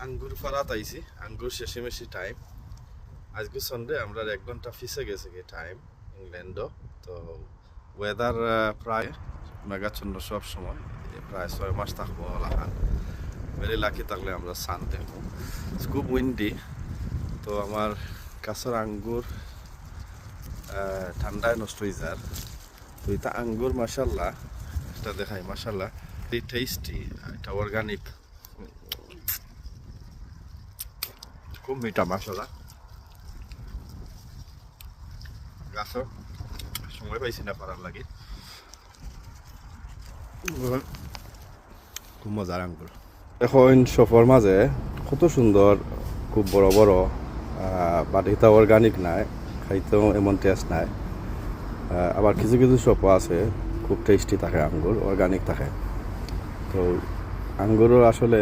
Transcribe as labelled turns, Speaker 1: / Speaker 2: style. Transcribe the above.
Speaker 1: আঙ্গুর ফারাত আইছি আঙ্গুর শেষেমেশি টাইম আজকে সন্ডে আমরা 1 ঘন্টা ফিসে গেছে কি টাইম ইংল্যান্ডও তো ওয়েদার প্রায় মেঘাচ্ছন্ন সব সময় প্রায় 6 মাস থাকবো লাহান ভেরি লাকি থাকলে আমরা সান দেখবো খুব উইন্ডি তো আমার কাছের আঙ্গুর ঠান্ডায় নষ্ট হয়ে যায় তো এটা আঙ্গুর মাশাল্লাহ এটা দেখাই মাশাল্লাহ ভেরি টেস্টি এটা অর্গানিক খুব মিঠা মাশাল্লাহ গাছও সময় পাইছি না পারার লাগে খুব মজার আঙ্গুর এখন সফর মাঝে কত সুন্দর খুব বড় বড় বাট এটা অর্গানিক নাই খাইতেও এমন টেস্ট নাই আবার কিছু কিছু শপও আছে খুব টেস্টি থাকে আঙ্গুর অর্গানিক থাকে তো আঙ্গুরও আসলে